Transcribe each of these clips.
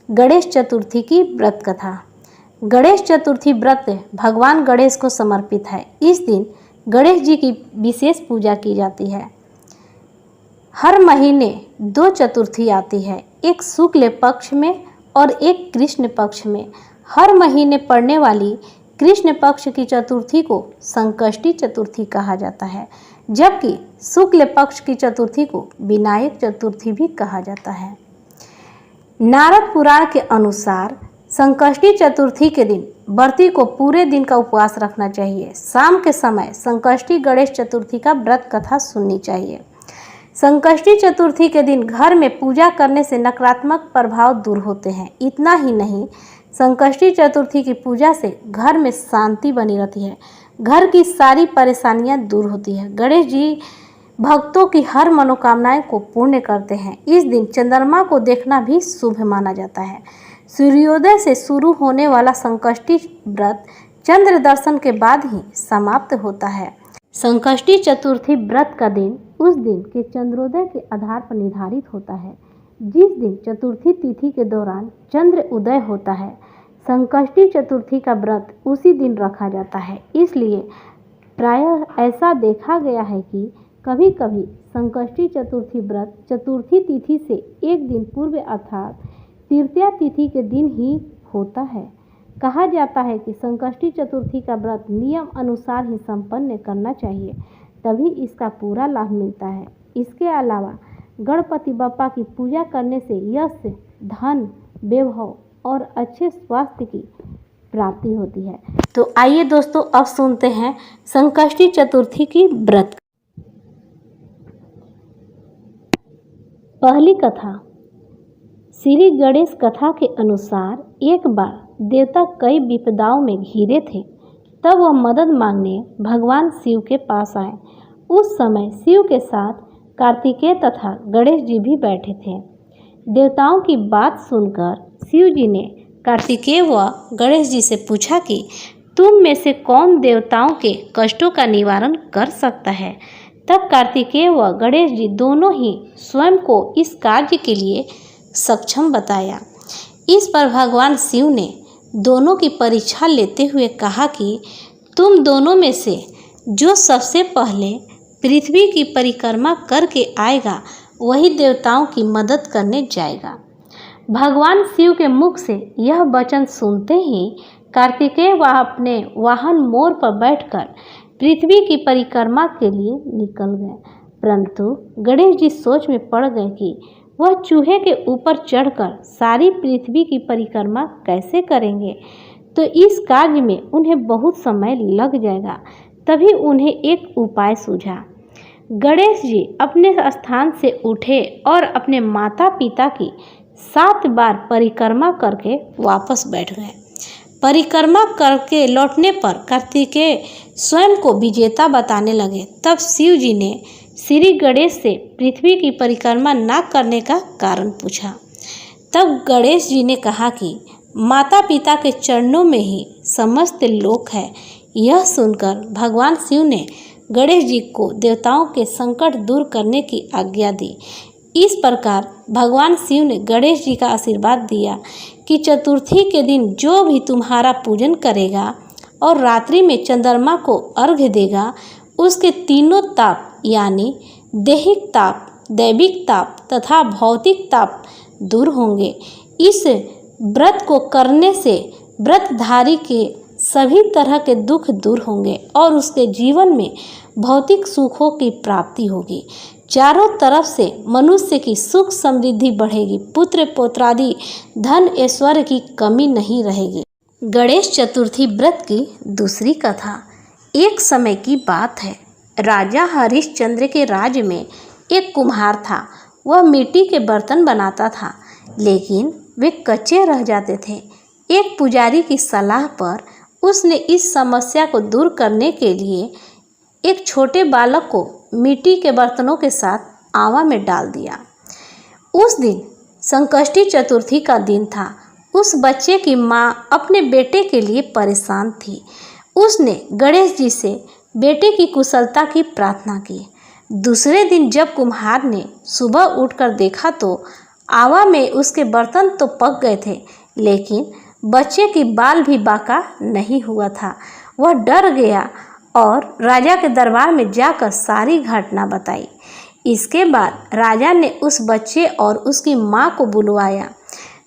गणेश चतुर्थी की व्रत कथा। गणेश चतुर्थी व्रत भगवान गणेश को समर्पित है। इस दिन गणेश जी की विशेष पूजा की जाती है। हर महीने 2 चतुर्थी आती है, एक शुक्ल पक्ष में और एक कृष्ण पक्ष में। हर महीने पड़ने वाली कृष्ण पक्ष की चतुर्थी को संकष्टी चतुर्थी कहा जाता है, जबकि शुक्ल पक्ष की चतुर्थी को विनायक चतुर्थी भी कहा जाता है। नारद पुराण के अनुसार संकष्टी चतुर्थी के दिन व्रती को पूरे दिन का उपवास रखना चाहिए। शाम के समय संकष्टी गणेश चतुर्थी का व्रत कथा सुननी चाहिए। संकष्टी चतुर्थी के दिन घर में पूजा करने से नकारात्मक प्रभाव दूर होते हैं। इतना ही नहीं, संकष्टी चतुर्थी की पूजा से घर में शांति बनी रहती है, घर की सारी परेशानियां दूर होती है। गणेश जी भक्तों की हर मनोकामनाएं को पूर्ण करते हैं। इस दिन चंद्रमा को देखना भी शुभ माना जाता है। सूर्योदय से शुरू होने वाला संकष्टी व्रत चंद्र दर्शन के बाद ही समाप्त होता है। संकष्टी चतुर्थी व्रत का दिन उस दिन के चंद्रोदय के आधार पर निर्धारित होता है, जिस दिन चतुर्थी तिथि के दौरान चंद्र उदय होता है। संकष्टी चतुर्थी का व्रत उसी दिन रखा जाता है, इसलिए प्रायः ऐसा देखा गया है कि कभी कभी संकष्टी चतुर्थी व्रत चतुर्थी तिथि से एक दिन पूर्व अर्थात तृतीया तिथि के दिन ही होता है। कहा जाता है कि संकष्टी चतुर्थी का व्रत नियम अनुसार ही संपन्न करना चाहिए, तभी इसका पूरा लाभ मिलता है। इसके अलावा गणपति बप्पा की पूजा करने से यश, धन, वैभव और अच्छे स्वास्थ्य की प्राप्ति होती है। तो आइए दोस्तों, अब सुनते हैं संकष्टी चतुर्थी की व्रत। पहली कथा। श्री गणेश कथा के अनुसार एक बार देवता कई विपदाओं में घिरे थे, तब वह मदद मांगने भगवान शिव के पास आए। उस समय शिव के साथ कार्तिकेय तथा गणेश जी भी बैठे थे। देवताओं की बात सुनकर शिव जी ने कार्तिकेय व गणेश जी से पूछा कि तुम में से कौन देवताओं के कष्टों का निवारण कर सकता है। तब कार्तिकेय व गणेश जी दोनों ही स्वयं को इस कार्य के लिए सक्षम बताया। इस पर भगवान शिव ने दोनों की परीक्षा लेते हुए कहा कि तुम दोनों में से जो सबसे पहले पृथ्वी की परिक्रमा करके आएगा, वही देवताओं की मदद करने जाएगा। भगवान शिव के मुख से यह वचन सुनते ही कार्तिकेय वह अपने वाहन मोर पर बैठकर पृथ्वी की परिक्रमा के लिए निकल गए, परंतु गणेश जी सोच में पड़ गए कि वह चूहे के ऊपर चढ़कर सारी पृथ्वी की परिक्रमा कैसे करेंगे, तो इस कार्य में उन्हें बहुत समय लग जाएगा। तभी उन्हें एक उपाय सूझा। गणेश जी अपने स्थान से उठे और अपने माता पिता की 7 बार परिक्रमा करके वापस बैठ गए। परिक्रमा करके लौटने पर कार्तिकेय स्वयं को विजेता बताने लगे। तब शिव जी ने श्री गणेश से पृथ्वी की परिक्रमा न करने का कारण पूछा। तब गणेश जी ने कहा कि माता पिता के चरणों में ही समस्त लोक है। यह सुनकर भगवान शिव ने गणेश जी को देवताओं के संकट दूर करने की आज्ञा दी। इस प्रकार भगवान शिव ने गणेश जी का आशीर्वाद दिया कि चतुर्थी के दिन जो भी तुम्हारा पूजन करेगा और रात्रि में चंद्रमा को अर्घ्य देगा, उसके तीनों ताप यानी दैहिक ताप, दैविक ताप तथा भौतिक ताप दूर होंगे। इस व्रत को करने से व्रतधारी के सभी तरह के दुख दूर होंगे और उसके जीवन में भौतिक सुखों की प्राप्ति होगी। चारों तरफ से मनुष्य की सुख समृद्धि बढ़ेगी, पुत्र पौत्रादि धन ऐश्वर्य की कमी नहीं रहेगी। गणेश चतुर्थी व्रत की दूसरी कथा। एक समय की बात है, राजा हरिश्चंद्र के राज्य में एक कुम्हार था। वह मिट्टी के बर्तन बनाता था, लेकिन वे कच्चे रह जाते थे। एक पुजारी की सलाह पर उसने इस समस्या को दूर करने के लिए एक छोटे बालक को मिट्टी के बर्तनों के साथ आवा में डाल दिया। उस दिन संकष्टी चतुर्थी का दिन था। उस बच्चे की माँ अपने बेटे के लिए परेशान थी। उसने गणेश जी से बेटे की कुशलता की प्रार्थना की। दूसरे दिन जब कुम्हार ने सुबह उठकर देखा तो आवा में उसके बर्तन तो पक गए थे, लेकिन बच्चे की बाल भी बाका नहीं हुआ था। वह डर गया और राजा के दरबार में जाकर सारी घटना बताई। इसके बाद राजा ने उस बच्चे और उसकी माँ को बुलवाया,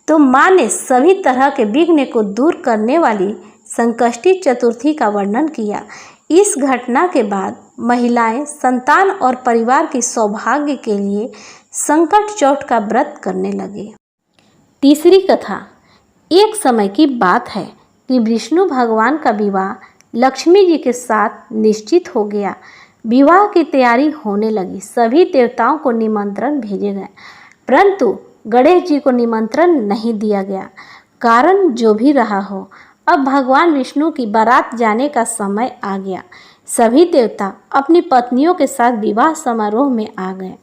तो माँ ने सभी तरह के विघ्न को दूर करने वाली संकष्टी चतुर्थी का वर्णन किया। इस घटना के बाद महिलाएं संतान और परिवार की सौभाग्य के लिए संकट चौथ का व्रत करने लगे। तीसरी कथा। एक समय की बात है कि विष्णु भगवान का विवाह लक्ष्मी जी के साथ निश्चित हो गया। विवाह की तैयारी होने लगी। सभी देवताओं को निमंत्रण भेजे गए, परंतु गणेश जी को निमंत्रण नहीं दिया गया। कारण जो भी रहा हो, अब भगवान विष्णु की बारात जाने का समय आ गया। सभी देवता अपनी पत्नियों के साथ विवाह समारोह में आ गए।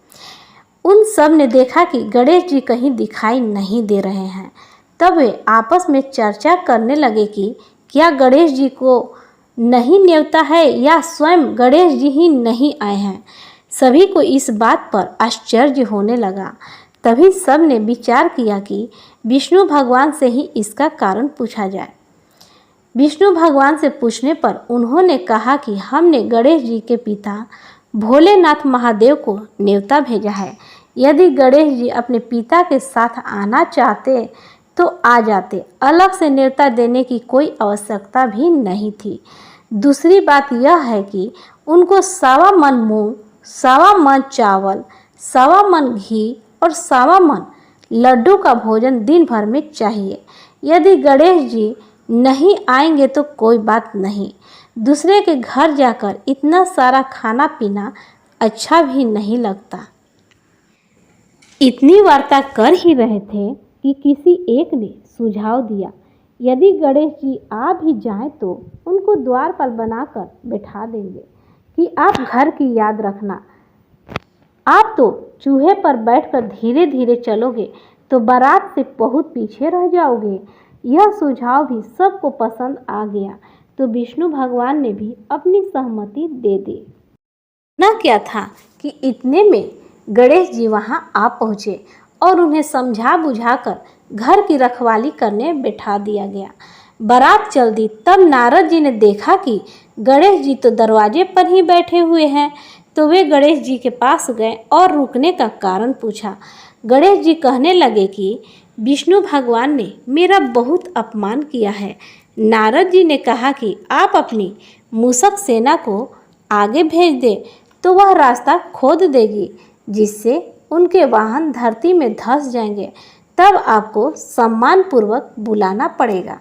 उन सब ने देखा कि गणेश जी कहीं दिखाई नहीं दे रहे हैं। तब वे आपस में चर्चा करने लगे कि क्या गणेश जी को नहीं न्योता है या स्वयं गणेश जी ही नहीं आए हैं। सभी को इस बात पर आश्चर्य होने लगा। तभी सब ने विचार किया कि विष्णु भगवान से ही इसका कारण पूछा जाए। विष्णु भगवान से पूछने पर उन्होंने कहा कि हमने गणेश जी के पिता भोलेनाथ महादेव को न्योता भेजा है। यदि गणेश जी अपने पिता के साथ आना चाहते तो आ जाते, अलग से न्योता देने की कोई आवश्यकता भी नहीं थी। दूसरी बात यह है कि उनको 1.25 मन मूंग, 1.25 मन चावल, 1.25 मन घी और 1.25 मन लड्डू का भोजन दिन भर में चाहिए। यदि गणेश जी नहीं आएंगे तो कोई बात नहीं, दूसरे के घर जाकर इतना सारा खाना पीना अच्छा भी नहीं लगता। इतनी वार्ता कर ही रहे थे कि किसी एक ने सुझाव दिया, यदि गणेश जी आ भी जाएं तो उनको द्वार पर बनाकर बैठा देंगे कि आप घर की याद रखना। आप तो चूहे पर बैठकर धीरे धीरे चलोगे तो बारात से बहुत पीछे रह जाओगे। यह सुझाव भी सबको पसंद आ गया, तो विष्णु भगवान ने भी अपनी सहमति दे दी। ना क्या था कि इतने में गणेश जी वहां आ पहुँचे और उन्हें समझा बुझाकर घर की रखवाली करने बैठा दिया गया। बारात चल दी। तब नारद जी ने देखा कि गणेश जी तो दरवाजे पर ही बैठे हुए हैं, तो वे गणेश जी के पास गए और रुकने का कारण पूछा। गणेश जी कहने लगे कि विष्णु भगवान ने मेरा बहुत अपमान किया है। नारद जी ने कहा कि आप अपनी मूषक सेना को आगे भेज दे तो वह रास्ता खोद देगी, जिससे उनके वाहन धरती में धंस जाएंगे। तब आपको सम्मानपूर्वक बुलाना पड़ेगा।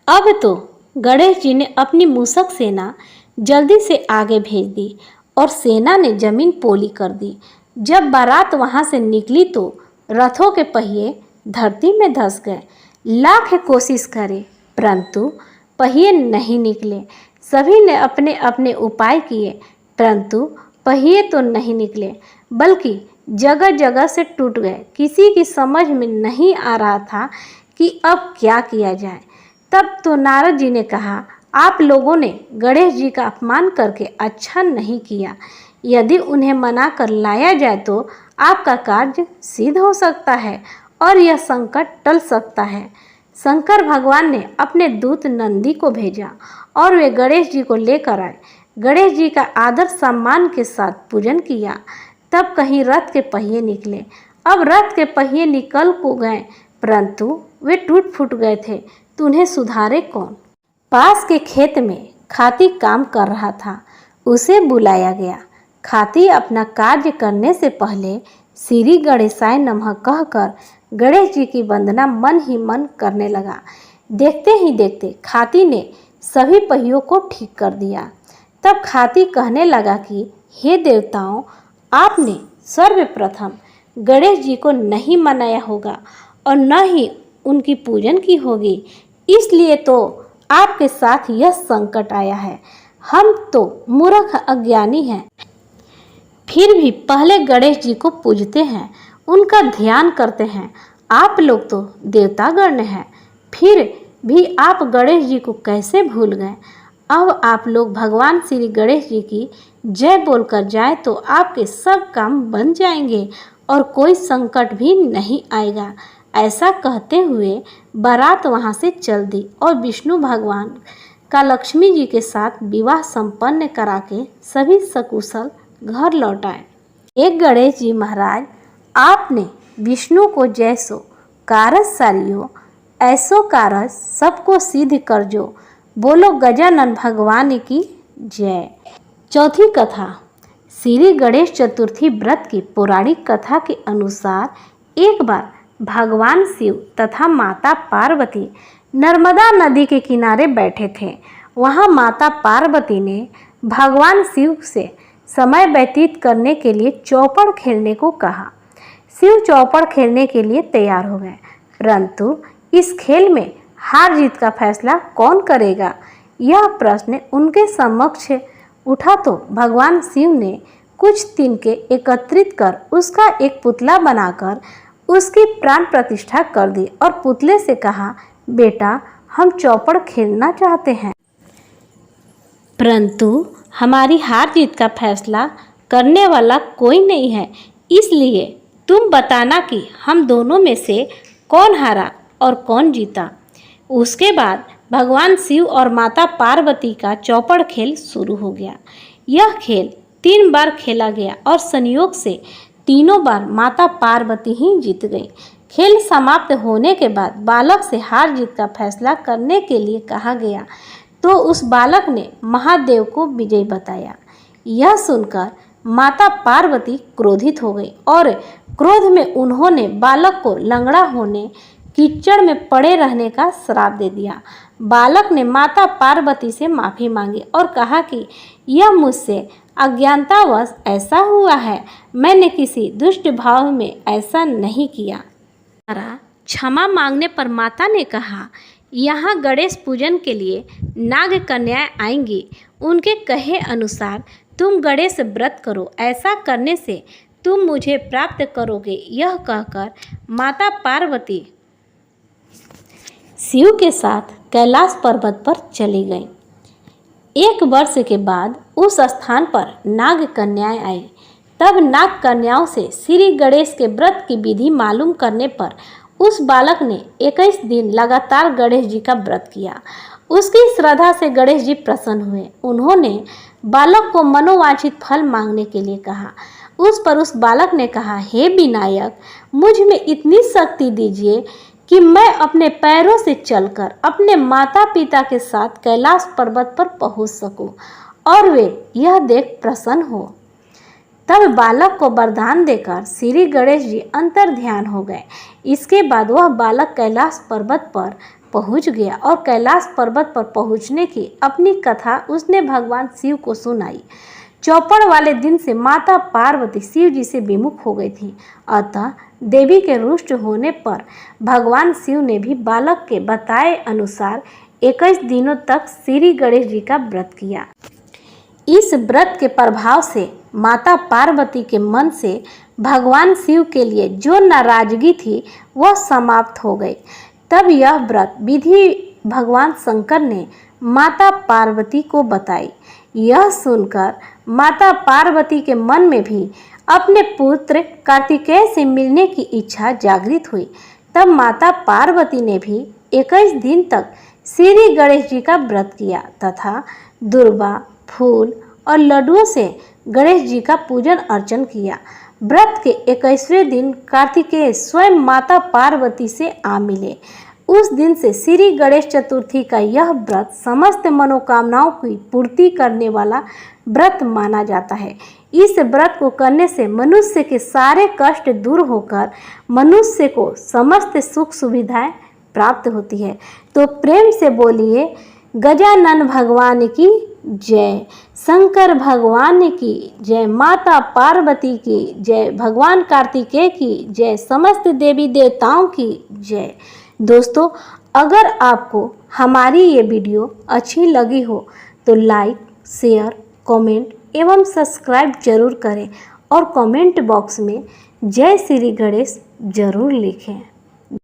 अब तो गणेश जी ने अपनी मूषक सेना जल्दी से आगे भेज दी और सेना ने जमीन पोली कर दी। जब बारात वहां से निकली तो रथों के पहिए धरती में धंस गए। लाख कोशिश करे परंतु पहिए नहीं निकले। सभी ने अपने अपने उपाय किए, परंतु पहिए तो नहीं निकले, बल्कि जगह जगह से टूट गए। किसी की समझ में नहीं आ रहा था कि अब क्या किया जाए। तब तो नारद जी ने कहा, आप लोगों ने गणेश जी का अपमान करके अच्छा नहीं किया। यदि उन्हें मना कर लाया जाए तो आपका कार्य सिद्ध हो सकता है और यह संकट टल सकता है। शंकर भगवान ने अपने दूत नंदी को भेजा और वे गणेश जी को लेकर आए। गणेश जी का आदर सम्मान के साथ पूजन किया। तब कहीं रथ के पहिए निकले। अब रथ के पहिए निकल को गए, परंतु वे टूट फूट गए थे, तो उन्हें सुधारे कौन। पास के खेत में खाती काम कर रहा था, उसे बुलाया गया। खाती अपना कार्य करने से पहले श्री गणेशाय नमः कहकर गणेश जी की वंदना मन ही मन करने लगा। देखते ही देखते खाती ने सभी पहियों को ठीक कर दिया। तब खाती कहने लगा कि हे देवताओं, आपने सर्वप्रथम गणेश जी को नहीं मनाया होगा और न ही उनकी पूजन की होगी, इसलिए तो आपके साथ यह संकट आया है। हम तो मूर्ख अज्ञानी हैं, फिर भी पहले गणेश जी को पूजते हैं, उनका ध्यान करते हैं। आप लोग तो देवतागण हैं, फिर भी आप गणेश जी को कैसे भूल गए। अब आप लोग भगवान श्री गणेश जी की जय बोलकर जाए तो आपके सब काम बन जाएंगे और कोई संकट भी नहीं आएगा। ऐसा कहते हुए बारात वहाँ से चल दी और विष्णु भगवान का लक्ष्मी जी के साथ विवाह संपन्न करा के सभी सकुशल घर लौट आए। एक गणेश जी महाराज, आपने विष्णु को जैसो कारज सारियो, ऐसो कारज सबको सिद्ध कर जो, बोलो गजानन भगवान की जय। चौथी कथा। श्री गणेश चतुर्थी व्रत की पौराणिक कथा के अनुसार एक बार भगवान शिव तथा माता पार्वती नर्मदा नदी के किनारे बैठे थे। वहां माता पार्वती ने भगवान शिव से समय व्यतीत करने के लिए चौपड़ खेलने को कहा। शिव चौपड़ खेलने के लिए तैयार हो गए, परंतु इस खेल में हार जीत का फैसला कौन करेगा, यह प्रश्न उनके समक्ष उठा तो भगवान शिव ने कुछ तिनके एकत्रित कर उसका एक पुतला बनाकर उसकी प्राण प्रतिष्ठा कर दी और पुतले से कहा, बेटा हम चौपड़ खेलना चाहते हैं, परंतु हमारी हार जीत का फैसला करने वाला कोई नहीं है, इसलिए तुम बताना कि हम दोनों में से कौन हारा और कौन जीता। उसके बाद भगवान शिव और माता पार्वती का चौपड़ खेल शुरू हो गया। यह खेल 3 बार खेला गया और संयोग से तीनों बार माता पार्वती ही जीत गई। खेल समाप्त होने के बाद बालक से हार जीत का फैसला करने के लिए कहा गया तो उस बालक ने महादेव को विजयी बताया। यह सुनकर माता पार्वती क्रोधित हो गई और क्रोध में उन्होंने बालक को लंगड़ा होने, कीचड़ में पड़े रहने का श्राप दे दिया। बालक ने माता पार्वती से माफ़ी मांगी और कहा कि यह मुझसे अज्ञानतावश ऐसा हुआ है, मैंने किसी दुष्ट भाव में ऐसा नहीं किया। क्षमा मांगने पर माता ने कहा, यहाँ गणेश पूजन के लिए नाग कन्याएं आएंगी, उनके कहे अनुसार तुम गणेश व्रत करो, ऐसा करने से तुम मुझे प्राप्त करोगे। यह कहकर माता पार्वती शिव के साथ कैलाश पर्वत पर चली गईं। 1 वर्ष के बाद उस स्थान पर नाग कन्याएं आई। तब नाग कन्याओं से श्री गणेश के व्रत की विधि मालूम करने पर उस बालक ने 21 दिन लगातार गणेश जी का व्रत किया। उसकी श्रद्धा से गणेश जी प्रसन्न हुए। उन्होंने बालक को मनोवांछित फल मांगने के लिए कहा। उस पर उस बालक ने कहा, हे विनायक, मुझ में इतनी शक्ति दीजिए कि मैं अपने पैरों से चलकर अपने माता पिता के साथ कैलाश पर्वत पर पहुंच सकूं और वे यह देख प्रसन्न हो। तब बालक को वरदान देकर श्री गणेश जी अंतर ध्यान हो गए। इसके बाद वह बालक कैलाश पर्वत पर पहुंच गया और कैलाश पर्वत पर पहुंचने की अपनी कथा उसने भगवान शिव को सुनाई। चौपड़ वाले दिन से माता पार्वती शिव जी से विमुख हो गई थी, अतः देवी के रुष्ट होने पर भगवान शिव ने भी बालक के बताए अनुसार 21 दिनों तक श्री गणेश जी का व्रत किया। इस व्रत के प्रभाव से माता पार्वती के मन से भगवान शिव के लिए जो नाराजगी थी वह समाप्त हो गई। तब यह व्रत विधि भगवान शंकर ने माता पार्वती को बताई। यह सुनकर माता पार्वती के मन में भी अपने पुत्र कार्तिकेय से मिलने की इच्छा जागृत हुई। तब माता पार्वती ने भी 21 दिन तक श्री गणेश जी का व्रत किया तथा दुर्वा, फूल और लड्डुओं से गणेश जी का पूजन अर्चन किया। व्रत के 21वें दिन कार्तिकेय स्वयं माता पार्वती से आ मिले। उस दिन से श्री गणेश चतुर्थी का यह व्रत समस्त मनोकामनाओं की पूर्ति करने वाला व्रत माना जाता है। इस व्रत को करने से मनुष्य के सारे कष्ट दूर होकर मनुष्य को समस्त सुख सुविधाएं प्राप्त होती है। तो प्रेम से बोलिए गजानन भगवान की जय, शंकर भगवान की जय, माता पार्वती की जय, भगवान कार्तिकेय की जय, समस्त देवी देवताओं की जय। दोस्तों, अगर आपको हमारी ये वीडियो अच्छी लगी हो तो लाइक, शेयर, कमेंट एवं सब्सक्राइब जरूर करें और कमेंट बॉक्स में जय श्री गणेश जरूर लिखें।